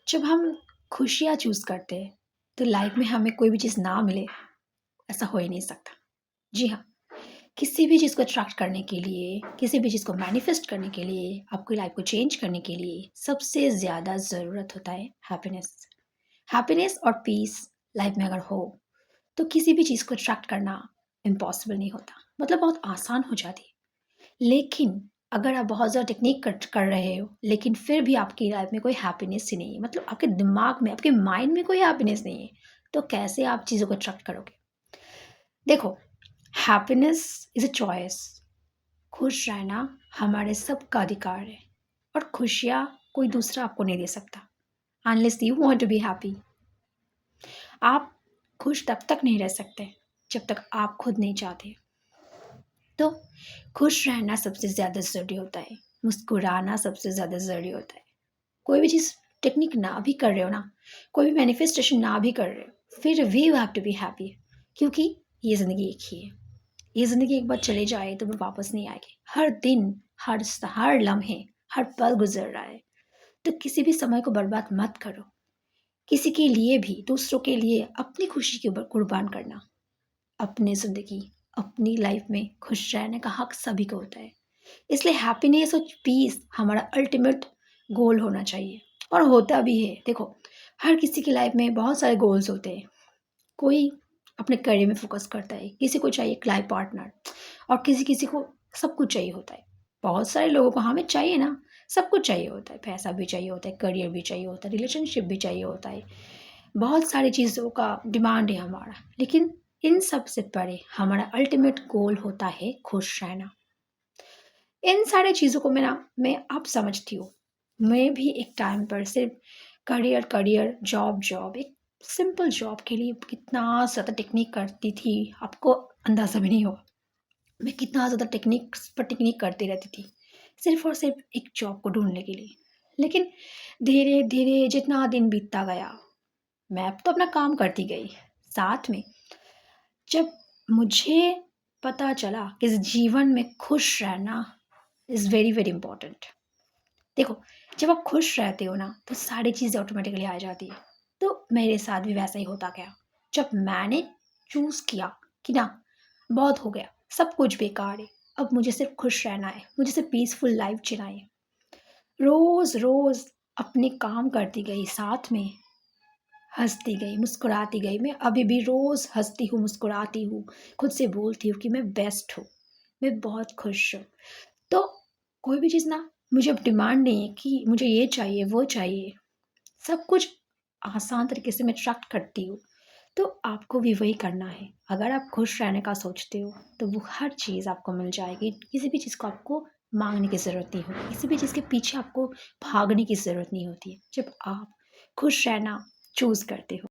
जब हम खुशियाँ चूज़ करते हैं, तो लाइफ में हमें कोई भी चीज़ ना मिले, ऐसा हो ही नहीं सकता। जी हाँ, किसी भी चीज़ को अट्रैक्ट करने के लिए, किसी भी चीज़ को मैनिफेस्ट करने के लिए, आपकी लाइफ को चेंज करने के लिए सबसे ज़्यादा ज़रूरत होता है हैप्पीनेस। हैप्पीनेस और पीस लाइफ में अगर हो, तो किसी भी चीज़ को अट्रैक्ट करना इम्पॉसिबल नहीं होता, मतलब बहुत आसान हो जाती है। लेकिन अगर आप बहुत ज़्यादा टेक्निक कर रहे हो, लेकिन फिर भी आपकी लाइफ में कोई हैप्पीनेस ही नहीं है, मतलब आपके दिमाग में, आपके माइंड में कोई हैप्पीनेस नहीं है, तो कैसे आप चीज़ों को अट्रैक्ट करोगे? देखो, हैप्पीनेस इज़ अ चॉइस। खुश रहना हमारे सबका अधिकार है और खुशियाँ कोई दूसरा आपको नहीं दे सकता, unless you want to be happy. आप खुश तब तक नहीं रह सकते, जब तक आप खुद नहीं चाहते। तो खुश रहना सबसे ज़्यादा ज़रूरी होता है, मुस्कुराना सबसे ज़्यादा ज़रूरी होता है। कोई भी चीज़ टेक्निक ना भी कर रहे हो ना, कोई भी मैनिफेस्टेशन ना भी कर रहे हो, फिर भी you have to be happy, क्योंकि ये ज़िंदगी एक ही है। ये ज़िंदगी एक बार चले जाए तो वो वापस नहीं आएगी। हर दिन, हर लम्हे, हर पल गुज़र रहा है, तो किसी भी समय को बर्बाद मत करो। किसी के लिए भी, दूसरों के लिए अपनी खुशी के ऊपर कुर्बान करना। अपनी ज़िंदगी, अपनी लाइफ में खुश रहने का हक सभी को होता है। इसलिए हैप्पीनेस और पीस हमारा अल्टीमेट गोल होना चाहिए, और होता भी है। देखो, हर किसी की लाइफ में बहुत सारे गोल्स होते हैं। कोई अपने करियर में फोकस करता है, किसी को चाहिए एक लाइफ पार्टनर, और किसी-किसी को सब कुछ चाहिए होता है। बहुत सारे लोगों को हमें चाहिए ना, सब कुछ चाहिए होता है। पैसा भी चाहिए होता है, करियर भी चाहिए होता है, रिलेशनशिप भी चाहिए होता है। बहुत सारी चीज़ों का डिमांड है हमारा, लेकिन इन सब से परे हमारा अल्टीमेट गोल होता है खुश रहना। इन सारी चीज़ों को मैं अब समझती हूँ। मैं भी एक टाइम पर सिर्फ़ करियर, जॉब, एक सिंपल जॉब के लिए कितना ज़्यादा टेक्निक करती थी, आपको अंदाज़ा भी नहीं होगा। मैं कितना ज़्यादा टेक्निक्स पर टेक्निक करती रहती थी, सिर्फ़ और सिर्फ़ एक जॉब को ढूँढने के लिए। लेकिन धीरे-धीरे जितना दिन बीतता गया, मैं अब तो अपना काम करती गई। साथ में जब मुझे पता चला कि इस जीवन में खुश रहना इज़ वेरी, वेरी इम्पोर्टेंट। देखो, जब आप खुश रहते हो ना, तो सारी चीज़ें ऑटोमेटिकली आ जाती है। तो मेरे साथ भी वैसा ही होता गया। जब मैंने चूज़ किया कि ना, बहुत हो गया, सब कुछ बेकार है, अब मुझे सिर्फ़ खुश रहना है, मुझे सिर्फ़ पीसफुल लाइफ़ जीना है। रोज़-रोज़ अपने काम करती गई, साथ में हँसती गई, मुस्कुराती गई। मैं अभी भी रोज़ हँसती हूँ, मुस्कुराती हूँ, खुद से बोलती हूँ कि मैं बेस्ट हूँ, मैं बहुत खुश हूँ। तो कोई भी चीज़ ना, मुझे अब डिमांड नहीं है कि मुझे ये चाहिए, वो चाहिए। सब कुछ आसान तरीके से मैं अट्रैक्ट करती हूँ। तो आपको भी वही करना है। अगर आप खुश रहने का सोचते हो, तो वो हर चीज़ आपको मिल जाएगी। किसी भी चीज़ को आपको माँगने की ज़रूरत नहीं होती। किसी भी चीज़ के पीछे आपको भागने की ज़रूरत नहीं होती है, जब आप खुश रहना चूज़ करते हो।